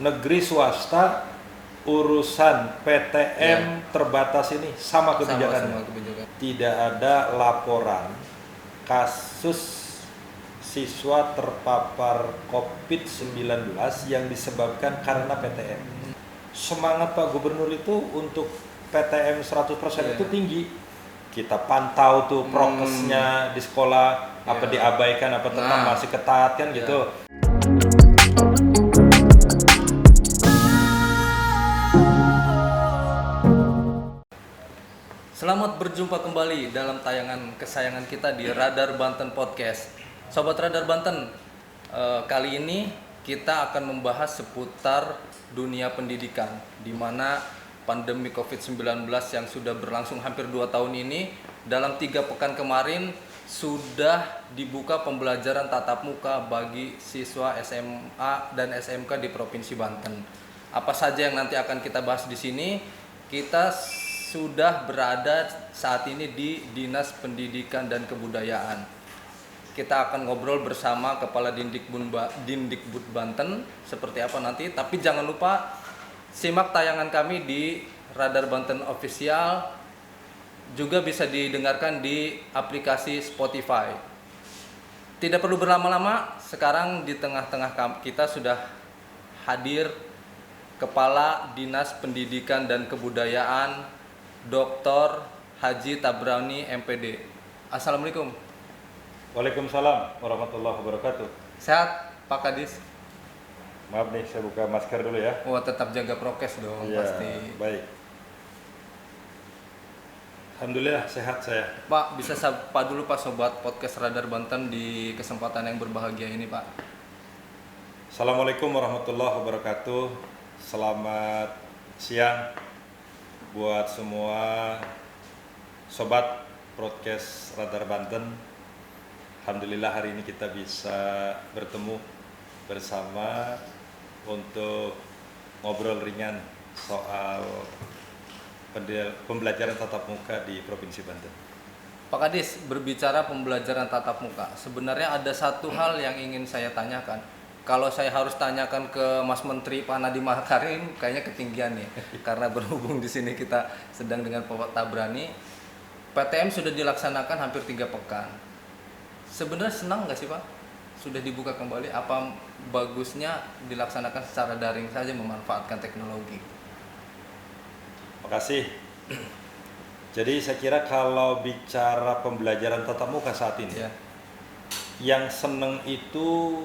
negeri swasta urusan PTM terbatas ini sama kebijakannya. Tidak ada laporan kasus siswa terpapar COVID-19 yang disebabkan karena PTM. Semangat Pak Gubernur itu untuk PTM 100% itu tinggi. Kita pantau tuh prokesnya di sekolah, apa diabaikan, apa tetap masih ketat kan gitu. Selamat berjumpa kembali dalam tayangan kesayangan kita di Radar Banten Podcast. Sobat Radar Banten, kali ini kita akan membahas seputar dunia pendidikan, di mana pandemi COVID-19 yang sudah berlangsung hampir 2 tahun ini, dalam 3 pekan kemarin sudah dibuka pembelajaran tatap muka bagi siswa SMA dan SMK di Provinsi Banten. Apa saja yang nanti akan kita bahas di sini? Kita sudah berada saat ini di Dinas Pendidikan dan Kebudayaan. Kita akan ngobrol bersama Kepala Dindikbud Banten seperti apa nanti. Tapi jangan lupa simak tayangan kami di Radar Banten Official. Juga bisa didengarkan di aplikasi Spotify. Tidak perlu berlama-lama, sekarang di tengah-tengah kita sudah hadir Kepala Dinas Pendidikan dan Kebudayaan Dr. Haji Tabrani MPD. Assalamualaikum. Waalaikumsalam warahmatullahi wabarakatuh. Sehat Pak Kadis? Maaf nih, saya buka masker dulu ya. Wah, tetap jaga prokes dong, Ya, pasti. baik. Alhamdulillah sehat saya. Pak, bisa sapa dulu Pak Sobat Podcast Radar Banten di kesempatan yang berbahagia ini Pak. Assalamualaikum warahmatullahi wabarakatuh. Selamat siang buat semua sobat podcast Radar Banten. Alhamdulillah hari ini kita bisa bertemu bersama untuk ngobrol ringan soal pembelajaran tatap muka di Provinsi Banten. Pak Kadis, berbicara pembelajaran tatap muka, sebenarnya ada satu hal yang ingin saya tanyakan. Kalau saya harus tanyakan ke Mas Menteri Pak Nadiem Makarim, kayaknya ketinggian nih. Karena berhubung di sini kita sedang dengan Pak Tabrani, PTM sudah dilaksanakan hampir 3 pekan. Sebenarnya senang nggak sih Pak? Sudah dibuka kembali, apa bagusnya dilaksanakan secara daring saja memanfaatkan teknologi? Makasih. Jadi saya kira kalau bicara pembelajaran tatap muka saat ini, yang seneng itu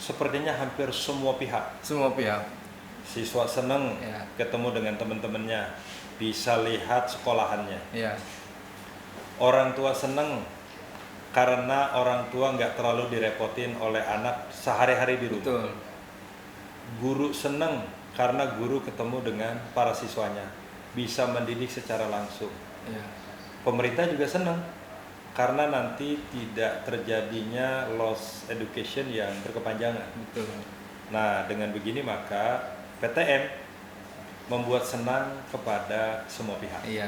sepertinya hampir semua pihak. Semua pihak. Siswa seneng ketemu dengan teman-temannya, bisa lihat sekolahannya. Orang tua seneng karena orang tua nggak terlalu direpotin oleh anak sehari-hari di rumah. Betul. Guru seneng karena guru ketemu dengan para siswanya, bisa mendidik secara langsung. Pemerintah juga seneng karena nanti tidak terjadinya loss education yang berkepanjangan. Betul. Nah, dengan begini maka PTM membuat senang kepada semua pihak. Iya.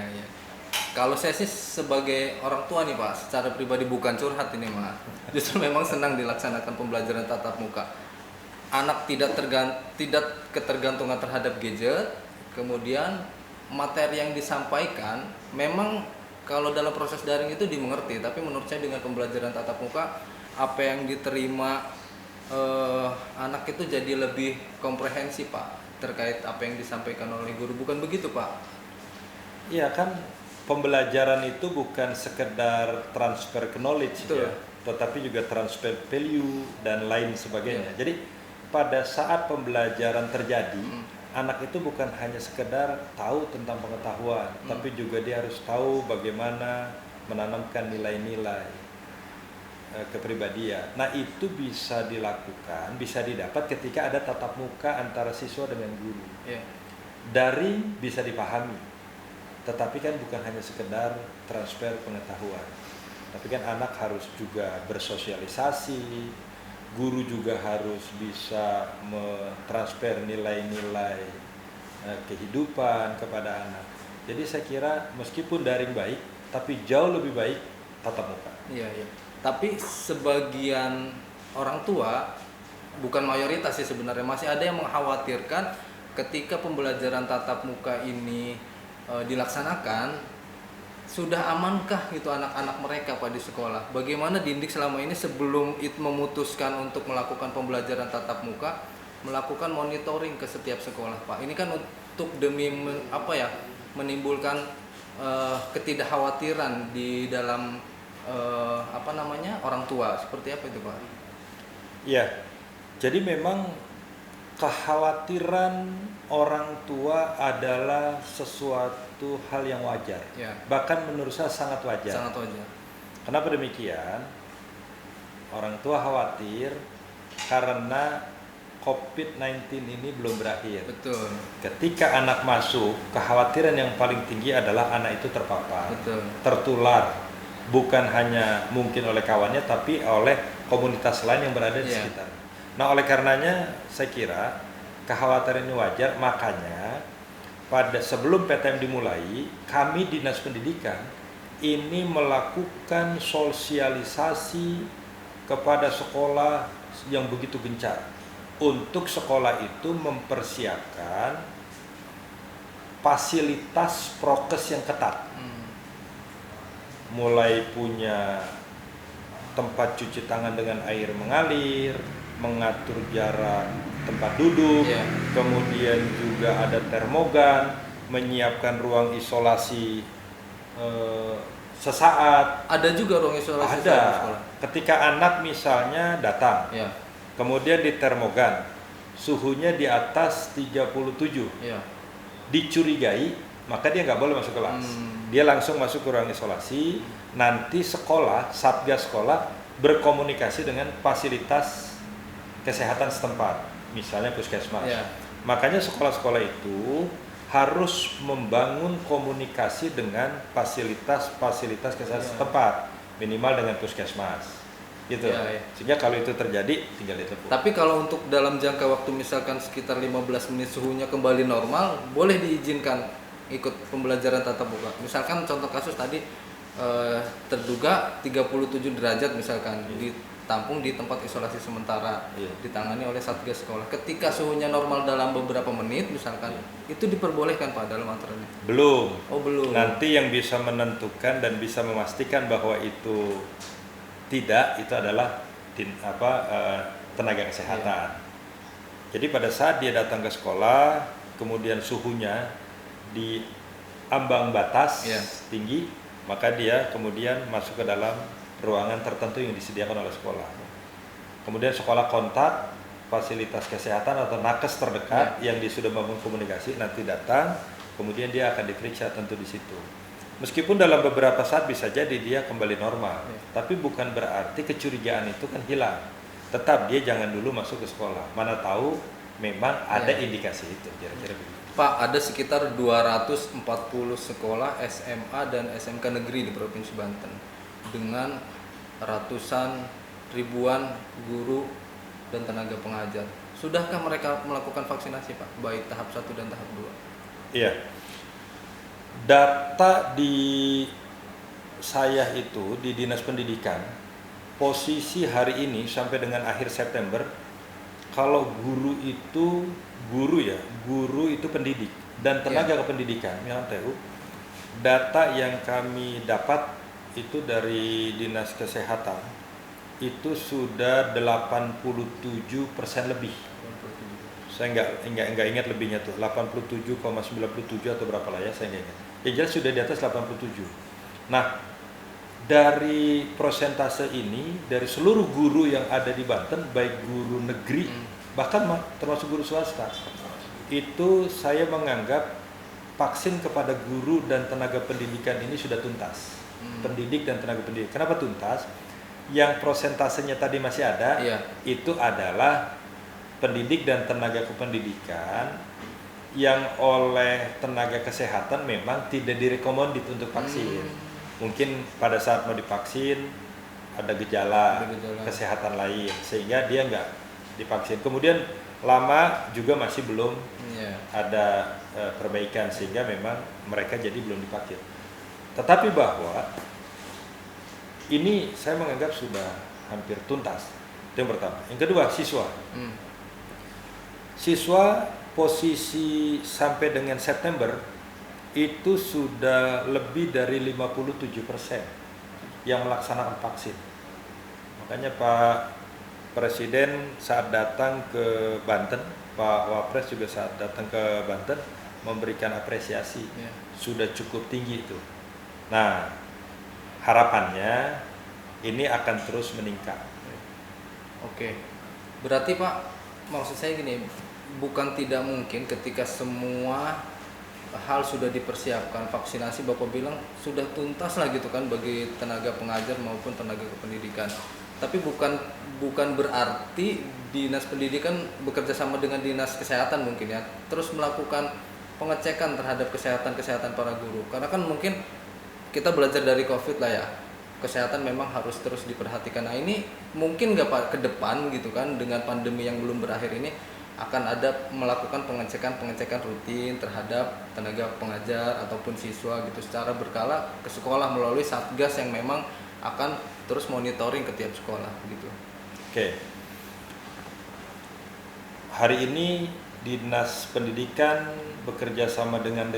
Kalau saya sih sebagai orang tua nih Pak, secara pribadi bukan curhat ini Pak. Justru memang senang dilaksanakan pembelajaran tatap muka. Anak tidak ketergantungan terhadap gadget, kemudian materi yang disampaikan memang kalau dalam proses daring itu dimengerti, tapi menurut saya dengan pembelajaran tatap muka apa yang diterima anak itu jadi lebih komprehensif Pak terkait apa yang disampaikan oleh guru, bukan begitu Pak? Iya kan, pembelajaran itu bukan sekedar transfer knowledge ya, tetapi juga transfer value dan lain sebagainya. Jadi pada saat pembelajaran terjadi, anak itu bukan hanya sekedar tahu tentang pengetahuan, tapi juga dia harus tahu bagaimana menanamkan nilai-nilai kepribadian. Nah, itu bisa dilakukan, bisa didapat ketika ada tatap muka antara siswa dengan guru. Daring bisa dipahami, tetapi kan bukan hanya sekedar transfer pengetahuan, tapi kan anak harus juga bersosialisasi. Guru juga harus bisa mentransfer nilai-nilai kehidupan kepada anak. Jadi saya kira meskipun daring baik, tapi jauh lebih baik tatap muka. Iya. Tapi sebagian orang tua bukan mayoritas sih sebenarnya, masih ada yang mengkhawatirkan ketika pembelajaran tatap muka ini dilaksanakan, sudah amankah gitu anak-anak mereka Pak di sekolah? Bagaimana Dindik selama ini sebelum memutuskan untuk melakukan pembelajaran tatap muka, melakukan monitoring ke setiap sekolah Pak? Ini kan untuk demi menimbulkan ketidakkhawatiran di dalam orang tua. Seperti apa itu Pak? Ya, jadi memang kekhawatiran orang tua adalah sesuatu hal yang wajar. Ya. Bahkan menurut saya sangat wajar. Sangat wajar. Kenapa demikian? Orang tua khawatir karena COVID-19 ini belum berakhir. Betul. Ketika anak masuk, kekhawatiran yang paling tinggi adalah anak itu terpapar, Betul. tertular, bukan hanya mungkin oleh kawannya, tapi oleh komunitas lain yang berada di sekitar. Nah, oleh karenanya saya kira kekhawatiran ini wajar. Makanya sebelum PTM dimulai, kami Dinas Pendidikan ini melakukan sosialisasi kepada sekolah yang begitu gencar untuk sekolah itu mempersiapkan fasilitas prokes yang ketat. Mulai punya tempat cuci tangan dengan air mengalir, mengatur jarak tempat duduk, kemudian juga ada termogan, menyiapkan ruang isolasi sesaat. Ada juga ruang isolasi ada. sekolah. Ketika anak misalnya datang, kemudian di termogan, suhunya di atas 37, dicurigai, maka dia nggak boleh masuk kelas. Dia langsung masuk ke ruang isolasi. Nanti sekolah, satgas sekolah berkomunikasi dengan fasilitas kesehatan setempat, misalnya puskesmas. Makanya sekolah-sekolah itu harus membangun komunikasi dengan fasilitas-fasilitas kesehatan setempat, minimal dengan puskesmas. Gitu. Sehingga kalau itu terjadi tinggal ditelepon. Tapi kalau untuk dalam jangka waktu misalkan sekitar 15 menit suhunya kembali normal, boleh diizinkan ikut pembelajaran tatap muka. Misalkan contoh kasus tadi terduga 37 derajat misalkan ditampung di tempat isolasi sementara, ditangani oleh satgas sekolah. Ketika suhunya normal dalam beberapa menit misalkan, itu diperbolehkan Pak dalam aturannya? Belum. Oh, belum. Nanti yang bisa menentukan dan bisa memastikan bahwa itu tidak, itu adalah tenaga kesehatan. Jadi pada saat dia datang ke sekolah, kemudian suhunya di ambang batas tinggi, maka dia kemudian masuk ke dalam ruangan tertentu yang disediakan oleh sekolah. Kemudian sekolah kontak fasilitas kesehatan atau nakes terdekat yang dia sudah membangun komunikasi, nanti datang, kemudian dia akan diperiksa tentu di situ. Meskipun dalam beberapa saat bisa jadi dia kembali normal, tapi bukan berarti kecurigaan itu kan hilang. Tetap dia jangan dulu masuk ke sekolah. Mana tahu memang ada indikasi itu, kira-kira begitu. Pak, ada sekitar 240 sekolah SMA dan SMK negeri di Provinsi Banten dengan ratusan ribuan guru dan tenaga pengajar. Sudahkah mereka melakukan vaksinasi Pak, baik tahap 1 dan tahap 2? Iya. Data di saya itu di Dinas Pendidikan, posisi hari ini sampai dengan akhir September, kalau guru itu pendidik dan tenaga kependidikan yang TU, data yang kami dapat itu dari Dinas Kesehatan itu sudah 87% lebih. Saya nggak ingat lebihnya tuh, 87,97 atau berapa lah ya, saya nggak ingat. Yang jelas sudah di atas 87. Nah, dari persentase ini, dari seluruh guru yang ada di Banten, baik guru negeri, bahkan termasuk guru swasta, itu saya menganggap vaksin kepada guru dan tenaga pendidikan ini sudah tuntas. Pendidik dan tenaga pendidik. Kenapa tuntas? Yang prosentasenya tadi masih ada, itu adalah pendidik dan tenaga kependidikan yang oleh tenaga kesehatan memang tidak direkomendasi untuk vaksin. Mungkin pada saat mau divaksin ada gejala kesehatan lain sehingga dia nggak divaksin. Kemudian lama juga masih belum ada perbaikan sehingga memang mereka jadi belum divaksin. Tetapi bahwa ini saya menganggap sudah hampir tuntas. Itu yang pertama. Yang kedua, siswa. Siswa posisi sampai dengan September itu sudah lebih dari 57% yang melaksanakan vaksin. Makanya Pak Presiden saat datang ke Banten, Pak Wapres juga saat datang ke Banten memberikan apresiasi. Sudah cukup tinggi itu. Nah, harapannya ini akan terus meningkat. Oke. Berarti Pak, maksud saya gini, bukan tidak mungkin ketika semua hal sudah dipersiapkan, vaksinasi Bapak bilang sudah tuntas lah gitu kan bagi tenaga pengajar maupun tenaga kependidikan. Tapi bukan berarti dinas pendidikan bekerja sama dengan dinas kesehatan mungkin ya, terus melakukan pengecekan terhadap kesehatan para guru. Karena kan mungkin kita belajar dari COVID lah ya, kesehatan memang harus terus diperhatikan. Nah ini mungkin nggak Pak ke depan gitu kan dengan pandemi yang belum berakhir ini akan ada melakukan pengecekan rutin terhadap tenaga pengajar ataupun siswa gitu secara berkala ke sekolah melalui satgas yang memang akan terus monitoring ke tiap sekolah gitu. Oke. Hari ini Dinas Pendidikan bekerja sama dengan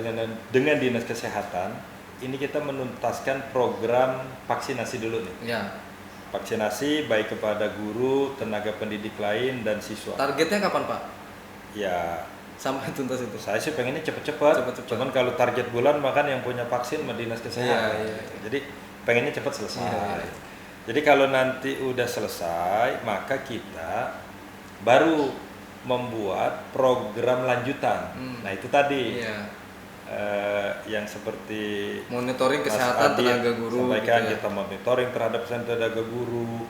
Dinas Kesehatan. Ini kita menuntaskan program vaksinasi dulu nih. Ya. Vaksinasi baik kepada guru, tenaga pendidik lain dan siswa. Targetnya kapan Pak? Ya sampai tuntas itu. Saya sih pengennya cepet-cepet. Cuman kalau target bulan makan yang punya vaksin sama Dinas Kesehatan. Iya. Jadi pengennya cepat selesai. Iya. Jadi kalau nanti udah selesai, maka kita baru membuat program lanjutan. Nah itu tadi. Iya. Yang seperti monitoring kesehatan tenaga guru sampaikan gitu ya. Kita monitoring terhadap tenaga guru,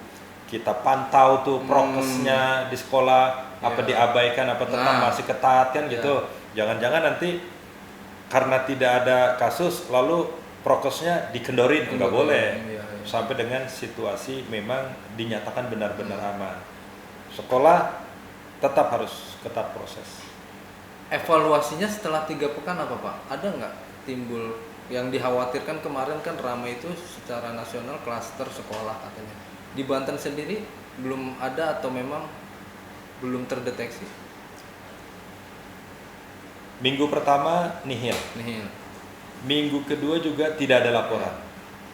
kita pantau tuh prokesnya di sekolah apa diabaikan apa tetap masih ketat kan gitu. Jangan-jangan nanti karena tidak ada kasus lalu prokesnya dikendorin, nggak boleh. Sampai dengan situasi memang dinyatakan benar-benar aman. Sekolah tetap harus ketat proses. Evaluasinya setelah 3 pekan apa Pak? Ada nggak timbul yang dikhawatirkan kemarin kan ramai itu secara nasional klaster sekolah katanya. Di Banten sendiri belum ada atau memang belum terdeteksi? Minggu pertama nihil. Minggu kedua juga tidak ada laporan.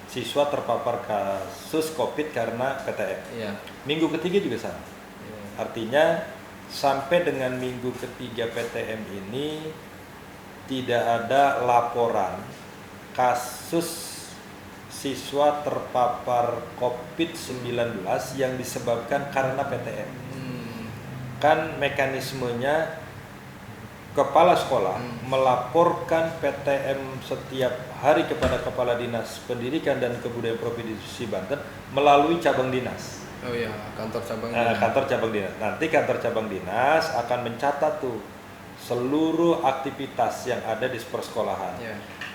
Siswa terpapar kasus COVID karena PTM. Minggu ketiga juga sama. Artinya sampai dengan minggu ketiga PTM ini tidak ada laporan kasus siswa terpapar COVID-19 yang disebabkan karena PTM. Kan mekanismenya kepala sekolah melaporkan PTM setiap hari kepada Kepala Dinas Pendidikan dan Kebudayaan Provinsi Banten melalui cabang dinas. Oh iya, kantor cabang dinas. Kantor cabang dinas. Nanti kantor cabang dinas akan mencatat tuh seluruh aktivitas yang ada di persekolahan.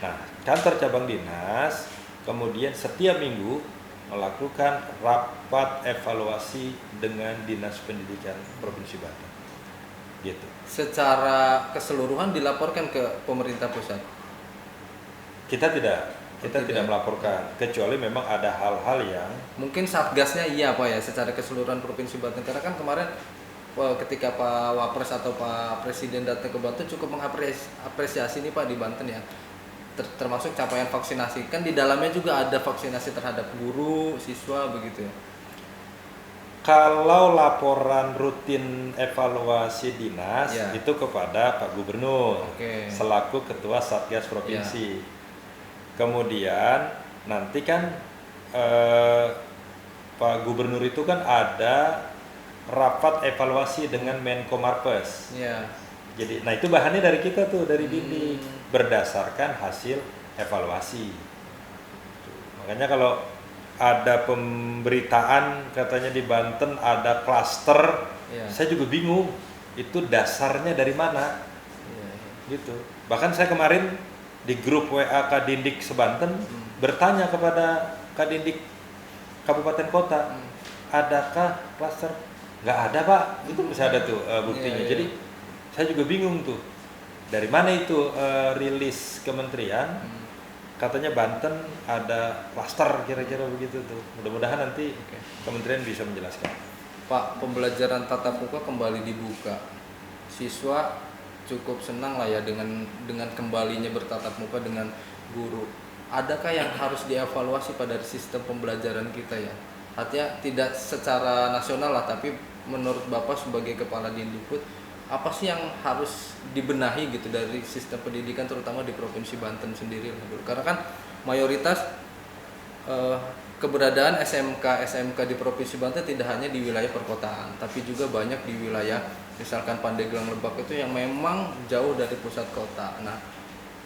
Nah, kantor cabang dinas kemudian setiap minggu melakukan rapat evaluasi dengan Dinas Pendidikan Provinsi Banten. Gitu. Secara keseluruhan dilaporkan ke pemerintah pusat. Kita tidak melaporkan, kecuali memang ada hal-hal yang mungkin satgasnya iya Pak ya secara keseluruhan Provinsi Banten, karena kan kemarin ketika Pak Wapres atau Pak Presiden datang ke Banten cukup mengapresiasi nih Pak di Banten ya, termasuk capaian vaksinasi, kan di dalamnya juga ada vaksinasi terhadap guru, siswa begitu ya. Kalau laporan rutin evaluasi dinas itu kepada Pak Gubernur selaku Ketua Satgas Provinsi. Kemudian nanti kan Pak Gubernur itu kan ada rapat evaluasi dengan Menko Marves. Jadi, nah itu bahannya dari kita tuh dari Dindi berdasarkan hasil evaluasi. Makanya kalau ada pemberitaan katanya di Banten ada klaster, saya juga bingung itu dasarnya dari mana. Gitu. Bahkan saya kemarin di grup WA Kadindik Sebanten bertanya kepada Kadindik Kabupaten Kota, adakah klaster? Nggak ada Pak, itu bisa ada tuh buktinya. Jadi saya juga bingung tuh, dari mana itu rilis kementerian, katanya Banten ada klaster kira-kira begitu tuh. Mudah-mudahan nanti kementerian bisa menjelaskan. Pak, pembelajaran tatap muka kembali dibuka. Siswa cukup senang lah ya dengan kembalinya bertatap muka dengan guru. Adakah yang harus dievaluasi pada sistem pembelajaran kita ya? Artinya tidak secara nasional lah, tapi menurut Bapak sebagai kepala Dindikbud, apa sih yang harus dibenahi gitu dari sistem pendidikan terutama di Provinsi Banten sendiri? Karena kan mayoritas keberadaan SMK di Provinsi Banten tidak hanya di wilayah perkotaan, tapi juga banyak di wilayah misalkan Pandeglang, Lebak itu yang memang jauh dari pusat kota. Nah,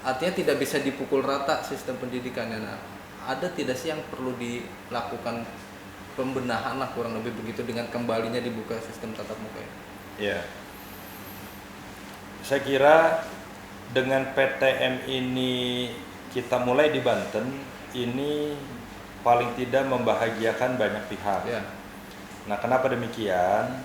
artinya tidak bisa dipukul rata sistem pendidikannya. Nah, ada tidak sih yang perlu dilakukan pembenahan lah kurang lebih begitu dengan kembalinya dibuka sistem tatap muka? Ya. Saya kira dengan PTM ini kita mulai di Banten ini paling tidak membahagiakan banyak pihak. Ya. Nah, kenapa demikian?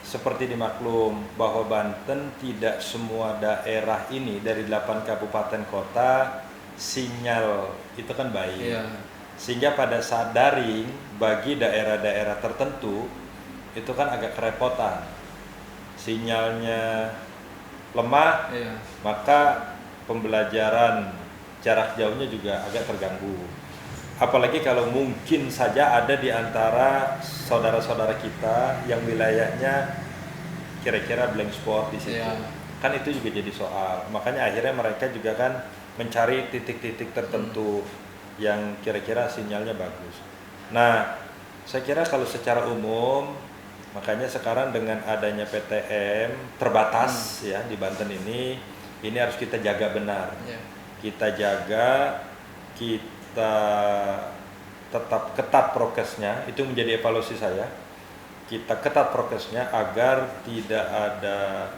Seperti dimaklum bahwa Banten tidak semua daerah ini dari 8 kabupaten kota sinyal itu kan baik. Ya. Sehingga pada saat daring bagi daerah-daerah tertentu itu kan agak kerepotan. Sinyalnya lemah, Ya. maka pembelajaran jarak jauhnya juga agak terganggu. Apalagi kalau mungkin saja ada di antara saudara-saudara kita yang wilayahnya kira-kira blank spot di situ. Ya. Kan itu juga jadi soal. Makanya akhirnya mereka juga kan mencari titik-titik tertentu yang kira-kira sinyalnya bagus. Nah, saya kira kalau secara umum, makanya sekarang dengan adanya PTM terbatas ya di Banten ini harus kita jaga benar. Ya. Kita jaga, kita tetap ketat prokesnya, itu menjadi evaluasi saya. Kita ketat prokesnya agar tidak ada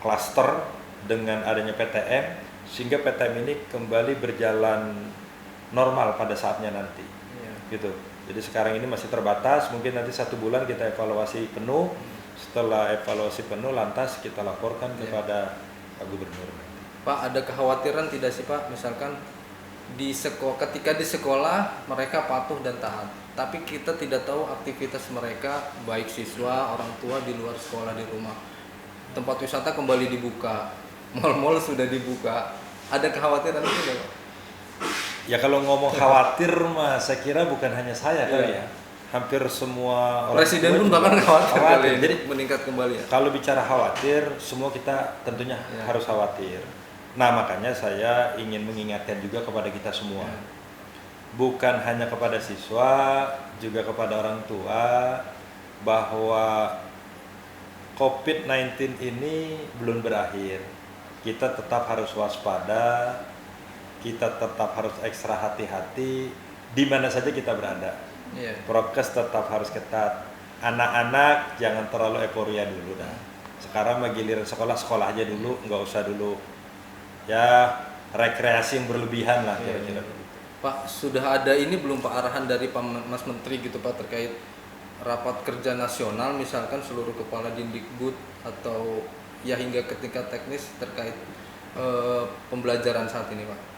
klaster dengan adanya PTM, sehingga PTM ini kembali berjalan normal pada saatnya nanti. Ya. Gitu. Jadi sekarang ini masih terbatas, mungkin nanti 1 bulan kita evaluasi penuh. Setelah evaluasi penuh, lantas kita laporkan kepada Pak Gubernur. Pak, ada kekhawatiran tidak sih Pak, misalkan ketika di sekolah mereka patuh dan taat, tapi kita tidak tahu aktivitas mereka, baik siswa, orang tua di luar sekolah, di rumah. Tempat wisata kembali dibuka, mal-mal sudah dibuka. Ada kekhawatiran itu tidak Pak? Ya kalau ngomong khawatir mah saya kira bukan hanya saya kali ya. Hampir semua orang Presiden tua pun juga bahkan khawatir. Jadi meningkat kembali ya. kalau bicara khawatir, semua kita tentunya harus khawatir. Nah, makanya saya ingin mengingatkan juga kepada kita semua. Bukan hanya kepada siswa, juga kepada orang tua, bahwa COVID-19 ini belum berakhir. Kita tetap harus waspada, kita tetap harus ekstra hati-hati di mana saja kita berada. Prokes tetap harus ketat. Anak-anak jangan terlalu euforia dulu dah. Sekarang giliran sekolah aja dulu, nggak usah dulu ya rekreasi yang berlebihan lah kira-kira. Pak, sudah ada ini belum Pak arahan dari Pak Mas Menteri gitu Pak terkait rapat kerja nasional misalkan seluruh kepala Dindikbud atau ya hingga ke tingkat teknis terkait pembelajaran saat ini Pak?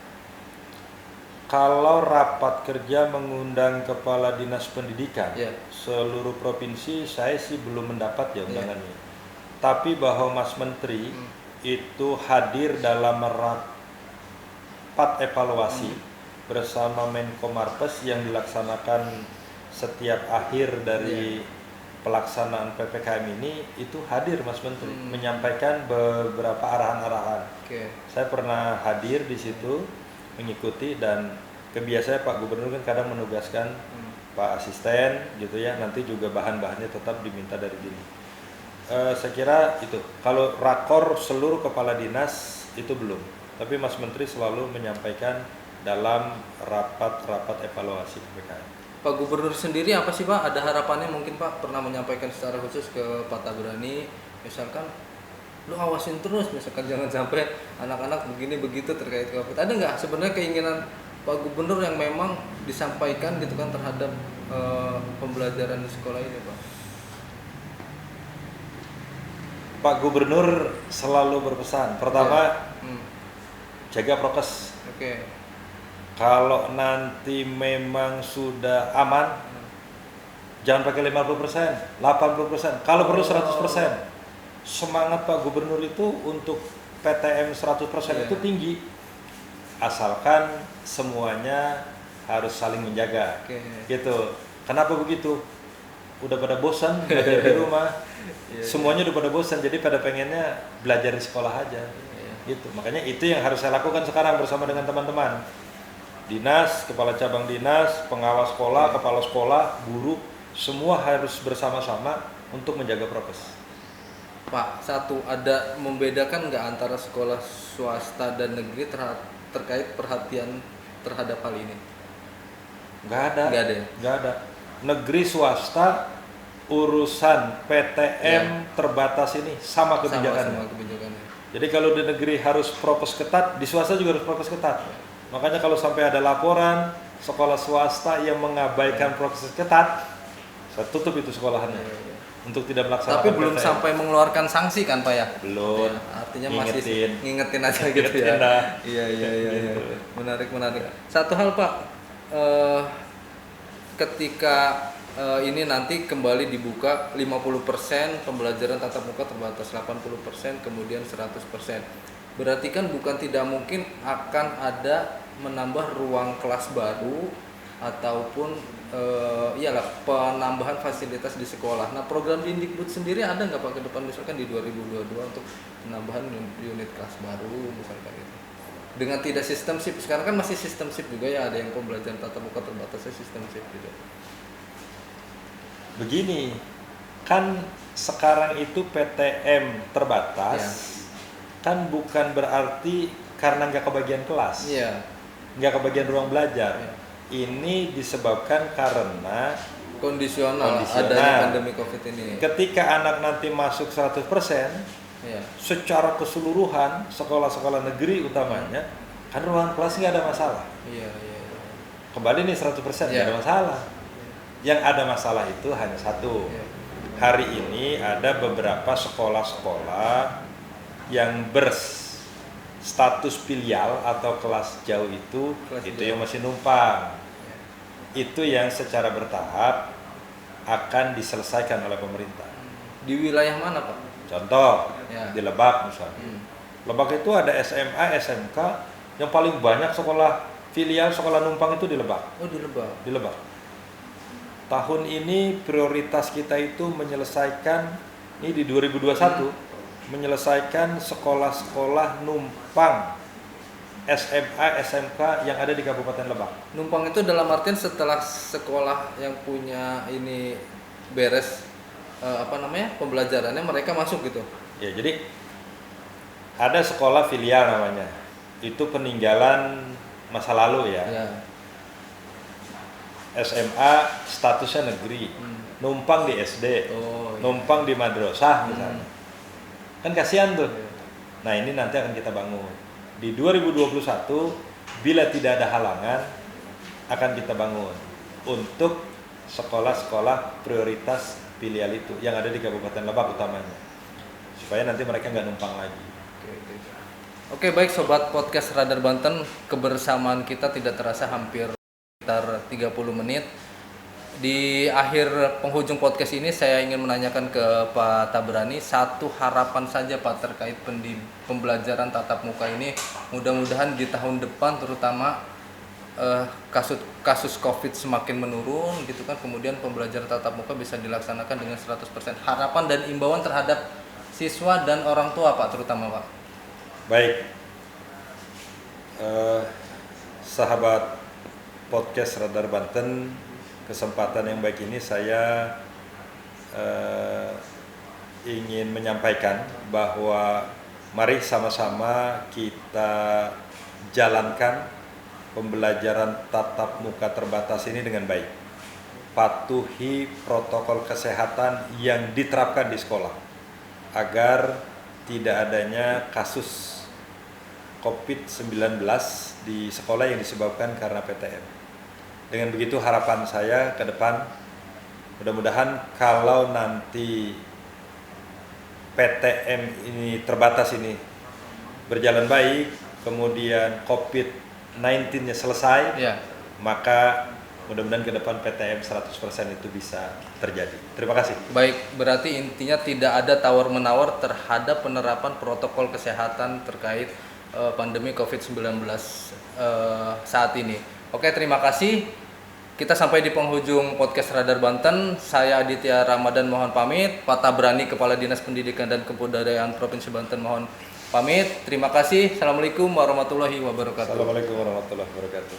Kalau rapat kerja mengundang kepala dinas pendidikan seluruh provinsi, saya sih belum mendapat ya undangannya. Tapi bahwa Mas Menteri itu hadir dalam rapat evaluasi bersama Menko Marves yang dilaksanakan setiap akhir dari pelaksanaan PPKM ini, itu hadir Mas Menteri menyampaikan beberapa arahan-arahan. Saya pernah hadir di situ mengikuti, dan kebiasaan Pak Gubernur kan kadang menugaskan Pak Asisten gitu ya, nanti juga bahan-bahannya tetap diminta dari sini. Saya kira itu, kalau rakor seluruh kepala dinas itu belum, tapi Mas Menteri selalu menyampaikan dalam rapat-rapat evaluasi PPKM. Pak Gubernur sendiri apa sih Pak, ada harapannya mungkin Pak pernah menyampaikan secara khusus ke Pak Tabrani, misalkan lu awasin terus, misalkan jangan sampai anak-anak begini begitu terkait COVID. Ada nggak sebenarnya keinginan Pak Gubernur yang memang disampaikan gitu kan terhadap pembelajaran di sekolah ini Pak? Pak Gubernur selalu berpesan, pertama jaga prokes. Kalau nanti memang sudah aman, Jangan pakai 50%, 80%, kalau perlu 100%. Semangat Pak Gubernur itu untuk PTM 100% itu tinggi. Asalkan semuanya harus saling menjaga. Gitu. Kenapa begitu? Udah pada bosan belajar di rumah. Semuanya udah pada bosan, jadi pada pengennya belajar di sekolah aja. Gitu. Makanya itu yang harus saya lakukan sekarang bersama dengan teman-teman. Dinas, kepala cabang dinas, pengawas sekolah, kepala sekolah, guru, semua harus bersama-sama untuk menjaga prokes. Pak, satu, ada membedakan nggak antara sekolah swasta dan negeri terkait perhatian terhadap hal ini? Nggak ada. Nggak ada. Negeri swasta urusan PTM terbatas ini sama kebijakannya. Sama kebijakannya. Jadi kalau di negeri harus prokes ketat, di swasta juga harus prokes ketat. Makanya kalau sampai ada laporan sekolah swasta yang mengabaikan prokes ketat, saya tutup itu sekolahannya untuk tidak melaksanakan. Tapi belum PTM. sampai mengeluarkan sanksi kan Pak ya? Belum. Ya, artinya ngingetin. masih ngingetin aja gitu ya. Iya. Gitu. Menarik. Satu hal Pak, ketika ini nanti kembali dibuka 50% pembelajaran tatap muka terbatas, 80% kemudian 100%. Berarti kan bukan tidak mungkin akan ada menambah ruang kelas baru ataupun penambahan fasilitas di sekolah. Nah, program Dindikbud sendiri ada nggak Pak ke depan misalkan di 2022 untuk penambahan unit kelas baru misalkan itu? Dengan tidak sistem shift, sekarang kan masih sistem shift juga ya, ada yang pembelajaran tatap muka terbatasnya sistem shift juga. Begini, kan sekarang itu PTM terbatas, kan bukan berarti karena nggak kebagian kelas, nggak kebagian ruang belajar. Ini disebabkan karena kondisional adanya pandemi COVID ini. Ketika anak nanti masuk 100%, secara keseluruhan sekolah-sekolah negeri utamanya, kan ruang kelas nggak ada masalah. Kembali nih 100% nggak ada masalah. Yang ada masalah itu hanya satu. Hari ini ada beberapa sekolah-sekolah yang berstatus filial atau kelas jauh itu yang masih numpang. Itu yang secara bertahap akan diselesaikan oleh pemerintah. Di wilayah mana Pak? Contoh, di Lebak misalnya. Lebak itu ada SMA, SMK, yang paling banyak sekolah filial, sekolah numpang itu di Lebak. Oh, di Lebak. Di Lebak. Tahun ini prioritas kita itu menyelesaikan, ini di 2021, menyelesaikan sekolah-sekolah numpang SMA, SMK yang ada di Kabupaten Lebak. Numpang itu dalam artian setelah sekolah yang punya ini beres pembelajarannya mereka masuk gitu. Ya, jadi ada sekolah filial namanya. Itu peninggalan masa lalu ya. SMA statusnya negeri, numpang di SD, numpang di madrasah misalnya. Kan kasihan tuh. Nah, ini nanti akan kita bangun. Di 2021, bila tidak ada halangan, akan kita bangun untuk sekolah-sekolah prioritas filial itu yang ada di Kabupaten Lebak utamanya. Supaya nanti mereka nggak numpang lagi. Oke, baik Sobat Podcast Radar Banten, kebersamaan kita tidak terasa hampir sekitar 30 menit. Di akhir penghujung podcast ini saya ingin menanyakan ke Pak Tabrani satu harapan saja Pak terkait pembelajaran tatap muka ini. Mudah-mudahan di tahun depan terutama kasus COVID semakin menurun gitu kan, kemudian pembelajaran tatap muka bisa dilaksanakan dengan 100%. Harapan dan imbauan terhadap siswa dan orang tua Pak terutama Pak. Baik, sahabat podcast Radar Banten, kesempatan yang baik ini saya ingin menyampaikan bahwa mari sama-sama kita jalankan pembelajaran tatap muka terbatas ini dengan baik. Patuhi protokol kesehatan yang diterapkan di sekolah agar tidak adanya kasus COVID-19 di sekolah yang disebabkan karena PTM. Dengan begitu harapan saya ke depan, mudah-mudahan kalau nanti PTM ini terbatas ini berjalan baik, kemudian COVID-19-nya selesai, maka mudah-mudahan ke depan PTM 100% itu bisa terjadi. Terima kasih. Baik, berarti intinya tidak ada tawar-menawar terhadap penerapan protokol kesehatan terkait pandemi COVID-19 saat ini. Oke, terima kasih. Kita sampai di penghujung podcast Radar Banten. Saya Aditya Ramadan mohon pamit. Pak Tabrani, Kepala Dinas Pendidikan dan Kebudayaan Provinsi Banten mohon pamit. Terima kasih. Assalamualaikum warahmatullahi wabarakatuh. Assalamualaikum warahmatullahi wabarakatuh.